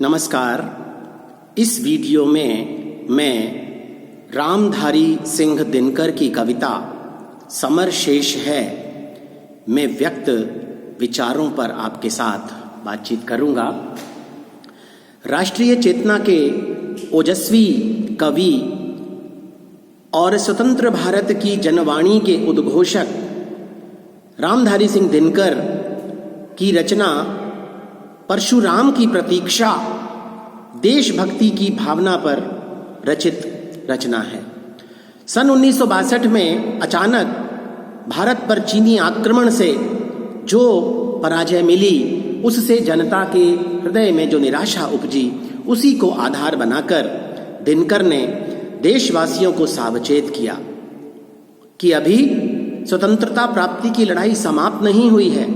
नमस्कार। इस वीडियो में मैं रामधारी सिंह दिनकर की कविता समर शेष है में व्यक्त विचारों पर आपके साथ बातचीत करूंगा। राष्ट्रीय चेतना के ओजस्वी कवि और स्वतंत्र भारत की जनवाणी के उद्घोषक रामधारी सिंह दिनकर की रचना परशुराम की प्रतीक्षा देशभक्ति की भावना पर रचित रचना है। सन 1962 में अचानक भारत पर चीनी आक्रमण से जो पराजय मिली, उससे जनता के हृदय में जो निराशा उपजी, उसी को आधार बनाकर दिनकर ने देशवासियों को सावचेत किया कि अभी स्वतंत्रता प्राप्ति की लड़ाई समाप्त नहीं हुई है।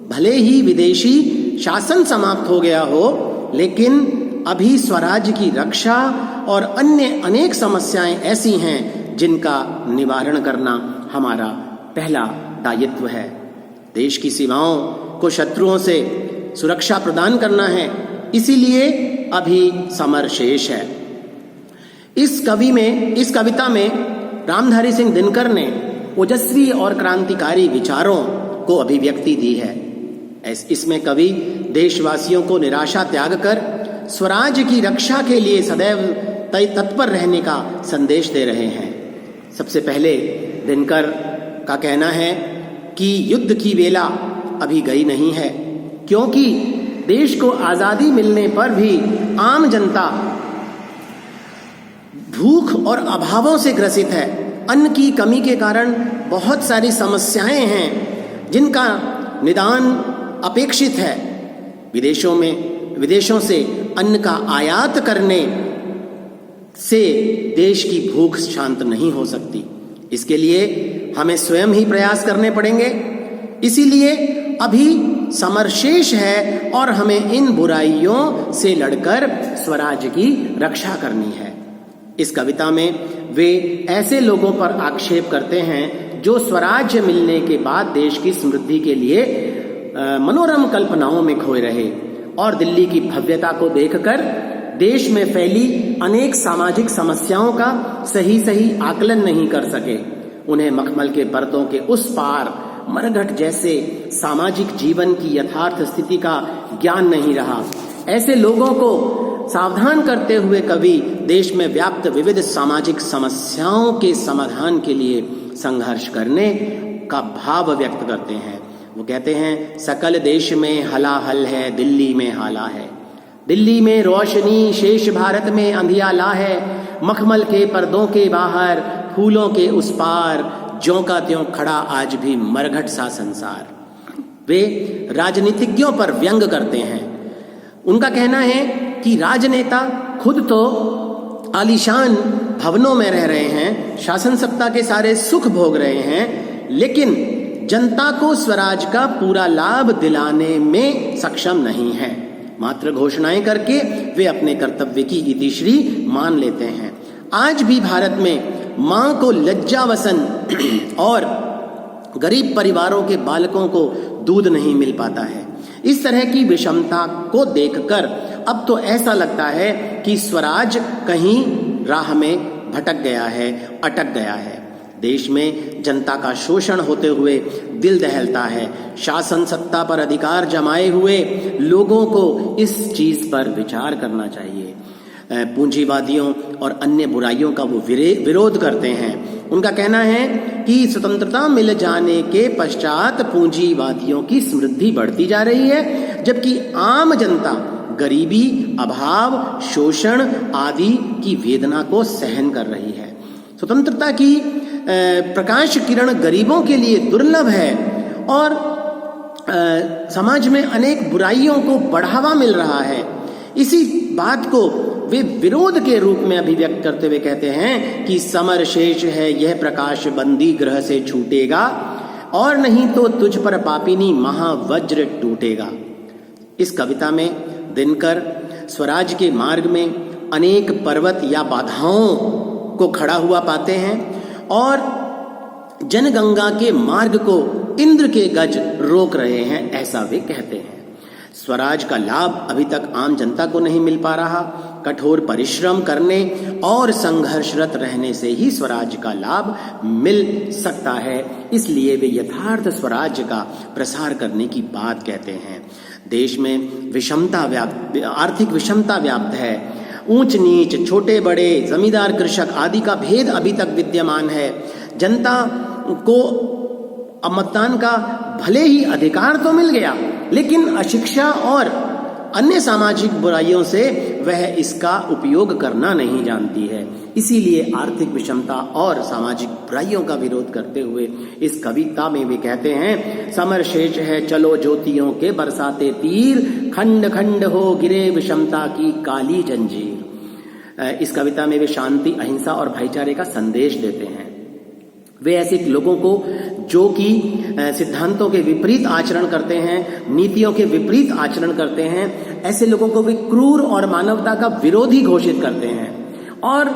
भले ही विदेशी शासन समाप्त हो गया हो, लेकिन अभी स्वराज की रक्षा और अन्य अनेक समस्याएं ऐसी हैं जिनका निवारण करना हमारा पहला दायित्व है। देश की सीमाओं को शत्रुओं से सुरक्षा प्रदान करना है, इसीलिए अभी समर शेष है। इस कविता में रामधारी सिंह दिनकर ने ओजस्वी और क्रांतिकारी विचारों को अभिव्यक्ति दी है। इसमें कवि देशवासियों को निराशा त्याग कर स्वराज की रक्षा के लिए सदैव तत्पर रहने का संदेश दे रहे हैं। सबसे पहले दिनकर का कहना है कि युद्ध की वेला अभी गई नहीं है, क्योंकि देश को आजादी मिलने पर भी आम जनता भूख और अभावों से ग्रसित है। अन्न की कमी के कारण बहुत सारी समस्याएं हैं जिनका निदान अपेक्षित है। विदेशों से अन्न का आयात करने से देश की भूख शांत नहीं हो सकती। इसके लिए हमें स्वयं ही प्रयास करने पड़ेंगे। इसीलिए अभी समर शेष है और हमें इन बुराइयों से लड़कर स्वराज की रक्षा करनी है। इस कविता में वे ऐसे लोगों पर आक्षेप करते हैं जो स्वराज्य मिलने के बाद देश की समृद्धि के लिए मनोरम कल्पनाओं में खोए रहे और दिल्ली की भव्यता को देखकर देश में फैली अनेक सामाजिक समस्याओं का सही आकलन नहीं कर सके। उन्हें मखमल के पर्दों के उस पार मरघट जैसे सामाजिक जीवन की यथार्थ स्थिति का ज्ञान नहीं रहा। ऐसे लोगों को सावधान करते हुए कवि देश में व्याप्त विविध सामाजिक समस्याओं के समाधान के लिए संघर्ष करने का भाव व्यक्त करते हैं। वो कहते हैं, सकल देश में हलाहल है, दिल्ली में हाला है। दिल्ली में रोशनी, शेष भारत में अंधियाला है। मखमल के पर्दों के बाहर, फूलों के उस पार, ज्यों का त्यों खड़ा आज भी मरघट सा संसार। वे राजनीतिज्ञों पर व्यंग करते हैं। उनका कहना है कि राजनेता खुद तो आलीशान भवनों में रह रहे हैं, शासन सत्ता के सारे सुख भोग रहे हैं, लेकिन जनता को स्वराज का पूरा लाभ दिलाने में सक्षम नहीं है। मात्र घोषणाएं करके वे अपने कर्तव्य की इतिश्री मान लेते हैं। आज भी भारत में मां को लज्जावसन और गरीब परिवारों के बालकों को दूध नहीं मिल पाता है। इस तरह की विषमता को देखकर अब तो ऐसा लगता है कि स्वराज कहीं राह में भटक गया है, अटक गया है। देश में जनता का शोषण होते हुए दिल दहलता है। शासन सत्ता पर अधिकार जमाए हुए लोगों को इस चीज पर विचार करना चाहिए। पूंजीवादियों और अन्य बुराइयों का वो विरोध करते हैं। उनका कहना है कि स्वतंत्रता मिल जाने के पश्चात पूंजीवादियों की समृद्धि बढ़ती जा रही है, जबकि आम जनता गरीबी, अभाव, शोषण आदि की वेदना को सहन कर रही है। स्वतंत्रता की प्रकाश किरण गरीबों के लिए दुर्लभ है और समाज में अनेक बुराइयों को बढ़ावा मिल रहा है। इसी बात को वे विरोध के रूप में अभिव्यक्त करते हुए कहते हैं कि समर शेष है, यह प्रकाश बंदी ग्रह से छूटेगा और नहीं तो तुझ पर पापिनी महावज्र टूटेगा। इस कविता में दिनकर स्वराज के मार्ग में अनेक पर्वत या बाधाओं को खड़ा हुआ पाते हैं और जनगंगा के मार्ग को इंद्र के गज रोक रहे हैं, ऐसा वे कहते हैं। स्वराज का लाभ अभी तक आम जनता को नहीं मिल पा रहा। कठोर परिश्रम करने और संघर्षरत रहने से ही स्वराज का लाभ मिल सकता है। इसलिए वे यथार्थ स्वराज्य का प्रसार करने की बात कहते हैं। देश में आर्थिक विषमता व्याप्त है। ऊंच नीच, छोटे बड़े, जमींदार कृषक आदि का भेद अभी तक विद्यमान है। जनता को मतदान का भले ही अधिकार तो मिल गया, लेकिन अशिक्षा और अन्य सामाजिक बुराइयों से वह इसका उपयोग करना नहीं जानती है। इसीलिए आर्थिक विषमता और सामाजिक बुराइयों का विरोध करते हुए इस कविता में वे कहते हैं, समर शेष है चलो ज्योतियों के बरसाते तीर, खंड खंड हो गिरे विषमता की काली जंजीर। इस कविता में वे शांति, अहिंसा और भाईचारे का संदेश देते हैं। वे ऐसे लोगों को जो कि सिद्धांतों के विपरीत आचरण करते हैं, नीतियों के विपरीत आचरण करते हैं, ऐसे लोगों को वे क्रूर और मानवता का विरोधी घोषित करते हैं और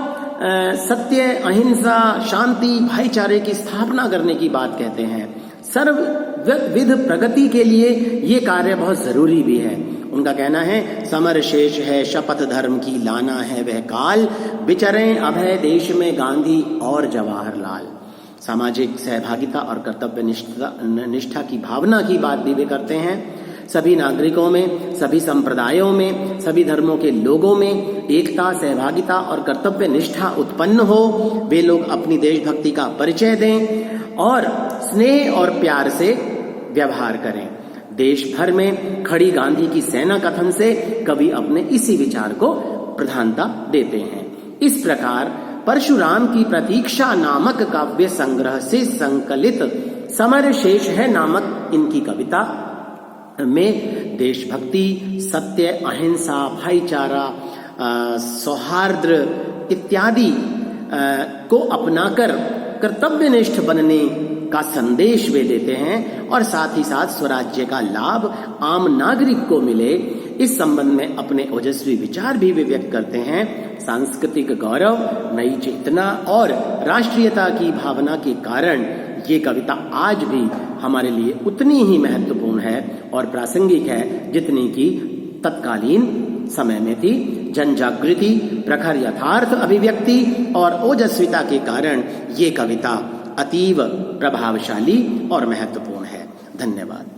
सत्य, अहिंसा, शांति, भाईचारे की स्थापना करने की बात कहते हैं। सर्वविध प्रगति के लिए ये कार्य बहुत जरूरी भी है। उनका कहना है, समर शेष है शपथ धर्म की लाना है वह काल, विचरें अभय देश में गांधी और जवाहरलाल। सामाजिक सहभागिता और कर्तव्य निष्ठा की भावना की बात भी वे करते हैं। सभी नागरिकों में, सभी संप्रदायों में, सभी धर्मों के लोगों में एकता, सहभागिता और कर्तव्य निष्ठा उत्पन्न हो। वे लोग अपनी देशभक्ति का परिचय दें और स्नेह और प्यार से व्यवहार करें। देश भर में खड़ी गांधी की सेना कथन से कवि अपने इसी विचार को प्रधानता देते हैं। इस प्रकार परशुराम की प्रतीक्षा नामक काव्य संग्रह से संकलित समर शेष है नामक इनकी कविता में देशभक्ति, सत्य, अहिंसा, भाईचारा, सौहार्द इत्यादि को अपनाकर कर्तव्यनिष्ठ बनने का संदेश वे देते हैं और साथ ही साथ स्वराज्य का लाभ आम नागरिक को मिले, इस संबंध में अपने ओजस्वी विचार भी वे व्यक्त करते हैं। सांस्कृतिक गौरव, नई चेतना और राष्ट्रीयता की भावना के कारण ये कविता आज भी हमारे लिए उतनी ही महत्वपूर्ण है और प्रासंगिक है जितनी कि तत्कालीन समय में थी। जन जागृति, प्रखर यथार्थ अभिव्यक्ति और ओजस्विता के कारण ये कविता अतीव प्रभावशाली और महत्वपूर्ण है। धन्यवाद।